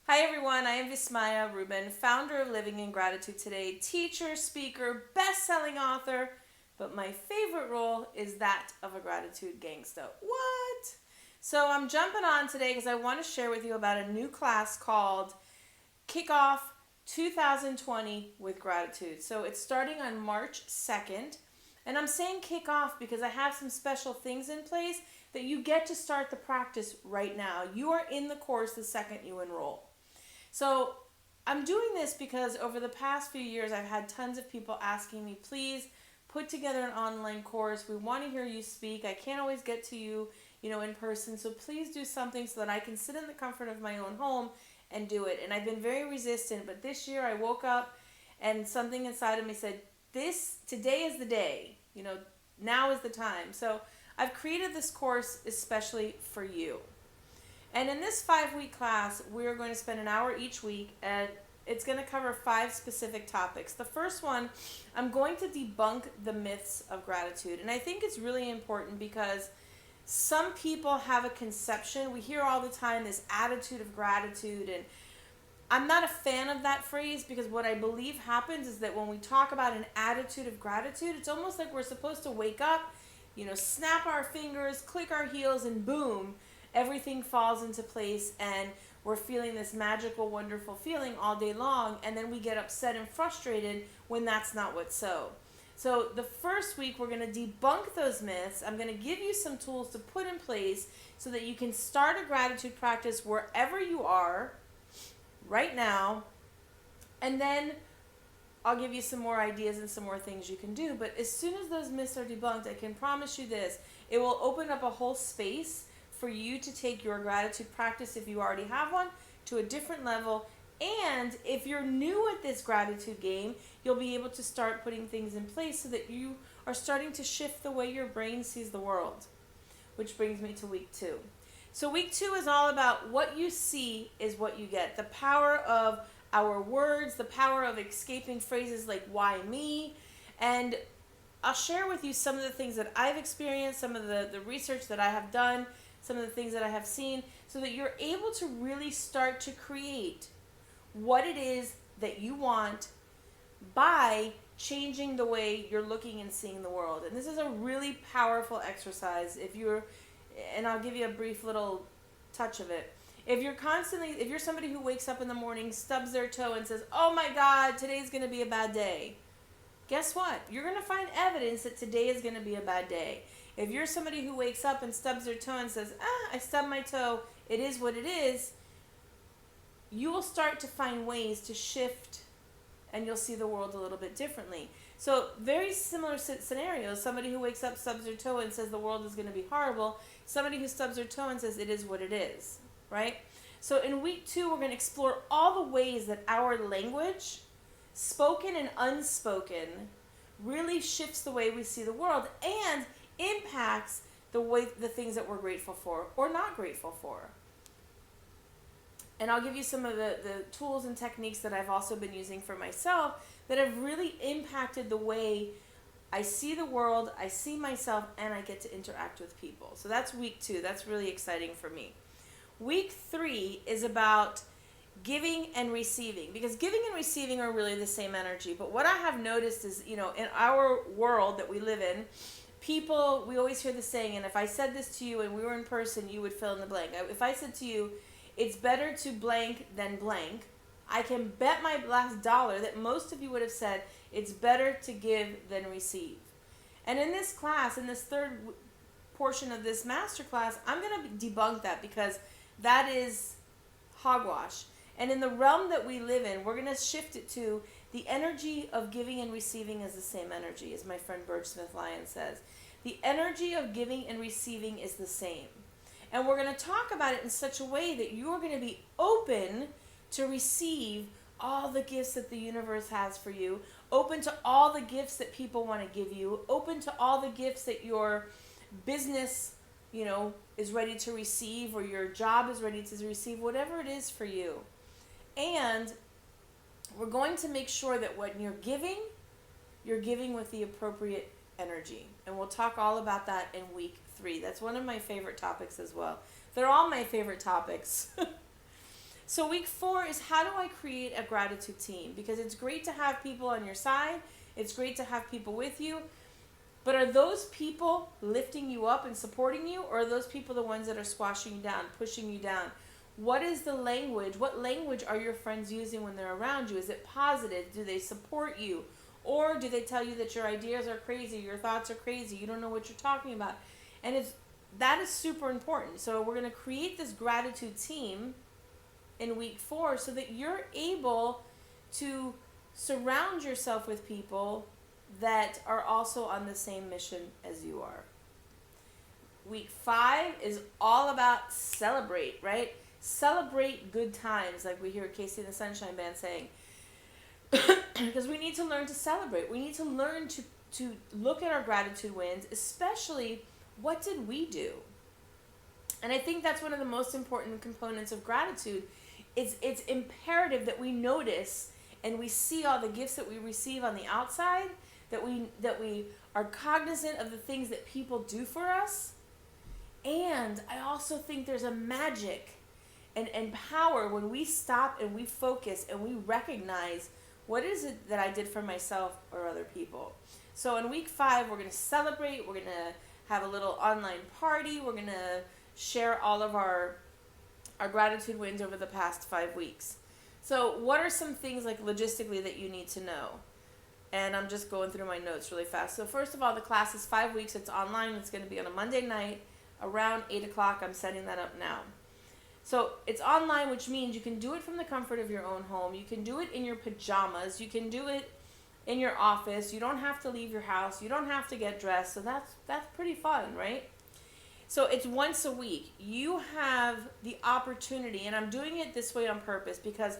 Hi everyone, I am Vismaya Rubin, founder of Living in Gratitude Today, teacher, speaker, best-selling author, but my favorite role is that of a gratitude gangsta. What? So I'm jumping on today because I want to share with you about a new class called Kickoff 2020 with Gratitude. So it's starting on March 2nd. And I'm saying kick off because I have some special things in place that you get to start the practice right now. You are in the course the second you enroll. So I'm doing this because over the past few years, I've had tons of people asking me, please put together an online course. We want to hear you speak. I can't always get to you, in person. So please do something so that I can sit in the comfort of my own home and do it. And I've been very resistant, but this year I woke up and something inside of me said, today is the day. Now is the time. So I've created this course especially for you. And in this 5-week class, we're going to spend an hour each week, and it's going to cover 5 specific topics. The first one, I'm going to debunk the myths of gratitude. And I think it's really important because some people have a conception. We hear all the time this attitude of gratitude, and I'm not a fan of that phrase because what I believe happens is that when we talk about an attitude of gratitude, it's almost like we're supposed to wake up, snap our fingers, click our heels, and boom, everything falls into place and we're feeling this magical, wonderful feeling all day long, and then we get upset and frustrated when that's not what's so. So the first week we're going to debunk those myths. I'm going to give you some tools to put in place so that you can start a gratitude practice wherever you are right now, and then I'll give you some more ideas and some more things you can do. But as soon as those myths are debunked, I can promise you this, it will open up a whole space for you to take your gratitude practice, if you already have one, to a different level. And if you're new at this gratitude game, you'll be able to start putting things in place so that you are starting to shift the way your brain sees the world. Which brings me to week 2. So week 2 is all about what you see is what you get. The power of our words, the power of escaping phrases like why me, and I'll share with you some of the things that I've experienced, some of the research that I have done, some of the things that I have seen, so that you're able to really start to create what it is that you want by changing the way you're looking and seeing the world. And this is a really powerful exercise. And I'll give you a brief little touch of it. If you're somebody who wakes up in the morning, stubs their toe and says, oh my God, today's going to be a bad day. Guess what? You're going to find evidence that today is going to be a bad day. If you're somebody who wakes up and stubs their toe and says, I stubbed my toe, it is what it is, you will start to find ways to shift and you'll see the world a little bit differently. So very similar scenarios. Somebody who wakes up, stubs their toe and says the world is going to be horrible. Somebody who stubs their toe and says it is what it is, right? So in week 2, we're going to explore all the ways that our language, spoken and unspoken, really shifts the way we see the world and impacts the things that we're grateful for or not grateful for. And I'll give you some of the tools and techniques that I've also been using for myself that have really impacted the way I see the world, I see myself, and I get to interact with people. So that's week 2. That's really exciting for me. Week 3 is about giving and receiving, because giving and receiving are really the same energy. But what I have noticed is, in our world that we live in, people, we always hear the saying, and if I said this to you and we were in person, you would fill in the blank. If I said to you, it's better to blank than blank, I can bet my last dollar that most of you would have said, it's better to give than receive. And in this class, in this third portion of this master class, I'm going to debunk that because that is hogwash. And in the realm that we live in, we're going to shift it to the energy of giving and receiving is the same energy, as my friend Birch Smith Lyon says. The energy of giving and receiving is the same. And we're going to talk about it in such a way that you're going to be open to receive all the gifts that the universe has for you, open to all the gifts that people want to give you, open to all the gifts that your business, is ready to receive, or your job is ready to receive, whatever it is for you. And we're going to make sure that when you're giving with the appropriate energy. And we'll talk all about that in week 3. That's one of my favorite topics as well. They're all my favorite topics. So week 4 is, how do I create a gratitude team? Because it's great to have people on your side. It's great to have people with you. But are those people lifting you up and supporting you, or are those people the ones that are squashing you down, pushing you down? What is the language? What language are your friends using when they're around you? Is it positive? Do they support you? Or do they tell you that your ideas are crazy, your thoughts are crazy, you don't know what you're talking about? And that is super important. So we're going to create this gratitude team in week 4 so that you're able to surround yourself with people that are also on the same mission as you are. Week 5 is all about celebrate, right? Celebrate good times, like we hear Casey and the Sunshine Band saying. Because we need to learn to celebrate. We need to learn to look at our gratitude wins, especially what did we do? And I think that's one of the most important components of gratitude. It's imperative that we notice and we see all the gifts that we receive on the outside, that we are cognizant of the things that people do for us. And I also think there's a magic and power when we stop and we focus and we recognize, what is it that I did for myself or other people? So in week 5, we're going to celebrate. We're going to have a little online party. We're going to share all of our gratitude wins over the past 5 weeks. So what are some things, like logistically, that you need to know? And I'm just going through my notes really fast. So first of all, the class is 5 weeks. It's online. It's going to be on a Monday night around 8 o'clock. I'm setting that up now. So it's online, which means you can do it from the comfort of your own home. You can do it in your pajamas. You can do it in your office. You don't have to leave your house. You don't have to get dressed. So that's pretty fun, right? So it's once a week. You have the opportunity, and I'm doing it this way on purpose because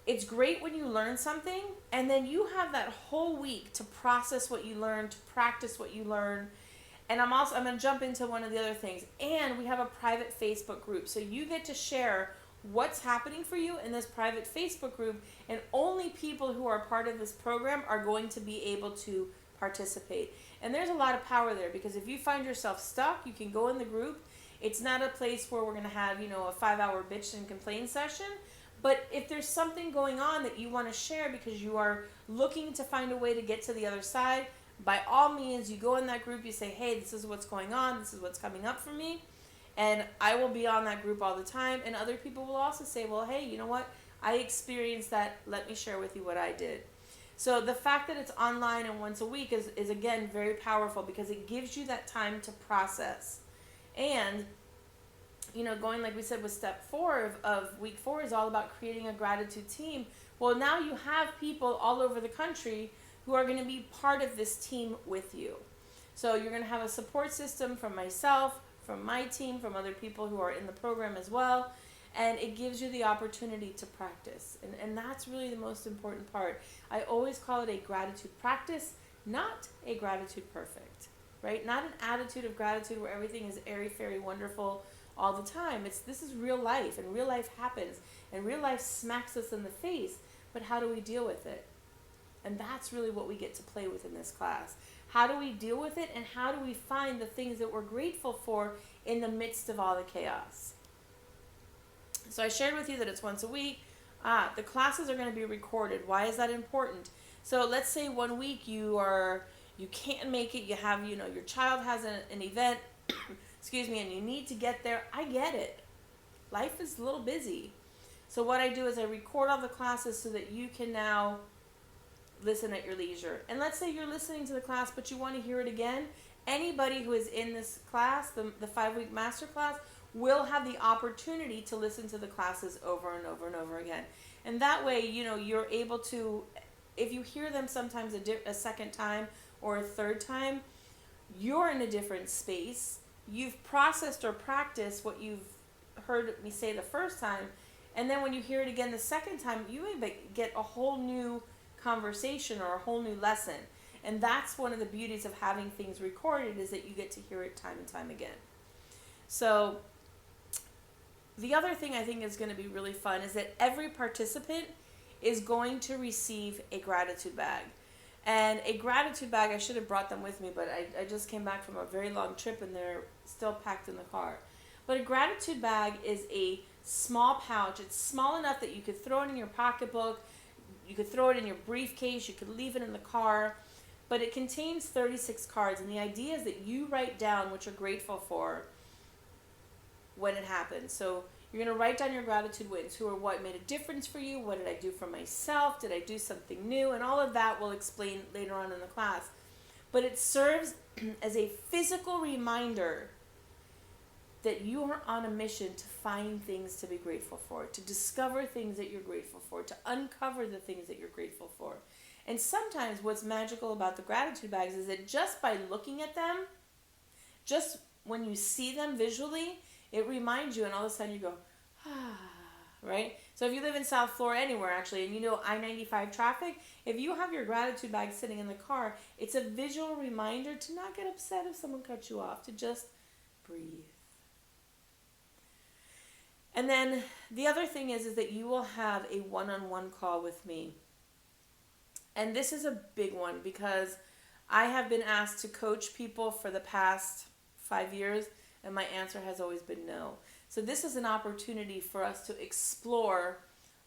it's great when you learn something and then you have that whole week to process what you learned, to practice what you learn. And I'm going to jump into one of the other things. And we have a private Facebook group. So you get to share what's happening for you in this private Facebook group. And only people who are part of this program are going to be able to participate. And there's a lot of power there, because if you find yourself stuck, you can go in the group. It's not a place where we're going to have, a 5-hour bitch and complain session. But if there's something going on that you want to share because you are looking to find a way to get to the other side, by all means, you go in that group, you say, hey, this is what's going on, this is what's coming up for me, and I will be on that group all the time. And other people will also say, well, hey, you know what? I experienced that. Let me share with you what I did. So the fact that it's online and once a week is again, very powerful, because it gives you that time to process. And going, like we said, with step 4 of week 4 is all about creating a gratitude team. Well, now you have people all over the country who are going to be part of this team with you. So you're going to have a support system from myself, from my team, from other people who are in the program as well. And it gives you the opportunity to practice. And that's really the most important part. I always call it a gratitude practice, not a gratitude perfect, right? Not an attitude of gratitude where everything is airy-fairy wonderful all the time. This is real life, and real life happens, and real life smacks us in the face. But how do we deal with it? And that's really what we get to play with in this class. How do we deal with it, and how do we find the things that we're grateful for in the midst of all the chaos? So I shared with you that it's once a week. The classes are going to be recorded. Why is that important? So let's say 1 week you can't make it. You have, your child has an event, excuse me, and you need to get there. I get it. Life is a little busy. So what I do is I record all the classes so that you can now listen at your leisure. And let's say you're listening to the class, but you want to hear it again. Anybody who is in this class, the 5-week master class, will have the opportunity to listen to the classes over and over and over again. And that way, you're able to, if you hear them sometimes a second time or a third time, you're in a different space. You've processed or practiced what you've heard me say the first time. And then when you hear it again the second time, you may get a whole new conversation or a whole new lesson. And that's one of the beauties of having things recorded, is that you get to hear it time and time again. So the other thing I think is going to be really fun is that every participant is going to receive a gratitude bag. And a gratitude bag, I should have brought them with me, but I just came back from a very long trip and they're still packed in the car. But a gratitude bag is a small pouch. It's small enough that you could throw it in your pocketbook, you could throw it in your briefcase, you could leave it in the car, but it contains 36 cards, and the idea is that you write down what you're grateful for when it happens. So you're going to write down your gratitude wins. Who or what made a difference for you? What did I do for myself? Did I do something new? And all of that we'll explain later on in the class. But it serves as a physical reminder that you are on a mission to find things to be grateful for, to discover things that you're grateful for, to uncover the things that you're grateful for. And sometimes what's magical about the gratitude bags is that just by looking at them, just when you see them visually, it reminds you, and all of a sudden you go, ah, right? So if you live in South Florida, anywhere actually, and you know I-95 traffic, if you have your gratitude bag sitting in the car, it's a visual reminder to not get upset if someone cuts you off, to just breathe. And then the other thing is that you will have a one-on-one call with me. And this is a big one because I have been asked to coach people for the past 5 years, and my answer has always been no. So this is an opportunity for us to explore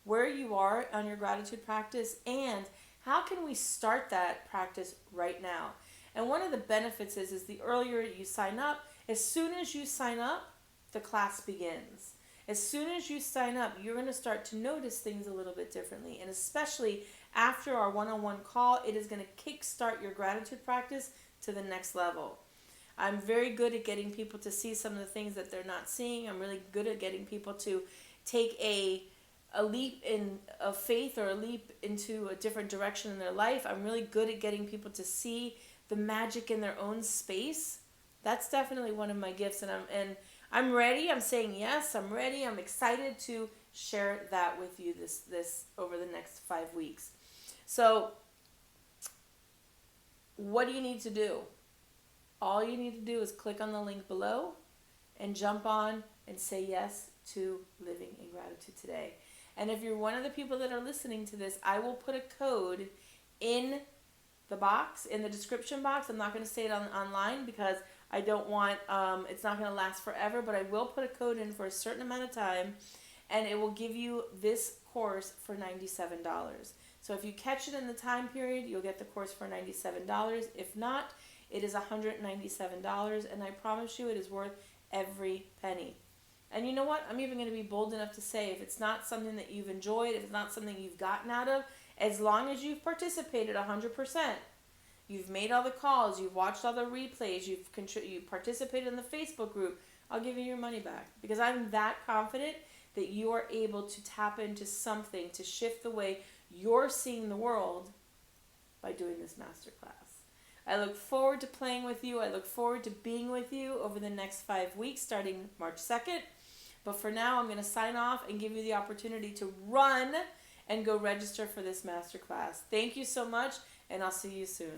where you are on your gratitude practice and how can we start that practice right now. And one of the benefits is the earlier you sign up, as soon as you sign up, the class begins. As soon as you sign up, you're going to start to notice things a little bit differently. And especially after our one-on-one call, it is going to kickstart your gratitude practice to the next level. I'm very good at getting people to see some of the things that they're not seeing. I'm really good at getting people to take a leap of faith or a leap into a different direction in their life. I'm really good at getting people to see the magic in their own space. That's definitely one of my gifts, and I'm ready. I'm saying yes. I'm ready. I'm excited to share that with you this over the next 5 weeks. So, what do you need to do? All you need to do is click on the link below and jump on and say yes to living in gratitude today. And if you're one of the people that are listening to this, I will put a code in the box, in the description box. I'm not going to say it online because I don't want, it's not going to last forever, but I will put a code in for a certain amount of time, and it will give you this course for $97. So if you catch it in the time period, you'll get the course for $97. If not, it is $197, and I promise you it is worth every penny. And you know what? I'm even going to be bold enough to say if it's not something that you've enjoyed, if it's not something you've gotten out of, as long as you've participated 100%, you've made all the calls, you've watched all the replays, you participated in the Facebook group, I'll give you your money back. Because I'm that confident that you are able to tap into something to shift the way you're seeing the world by doing this masterclass. I look forward to playing with you. I look forward to being with you over the next 5 weeks starting March 2nd. But for now, I'm going to sign off and give you the opportunity to run and go register for this masterclass. Thank you so much, and I'll see you soon.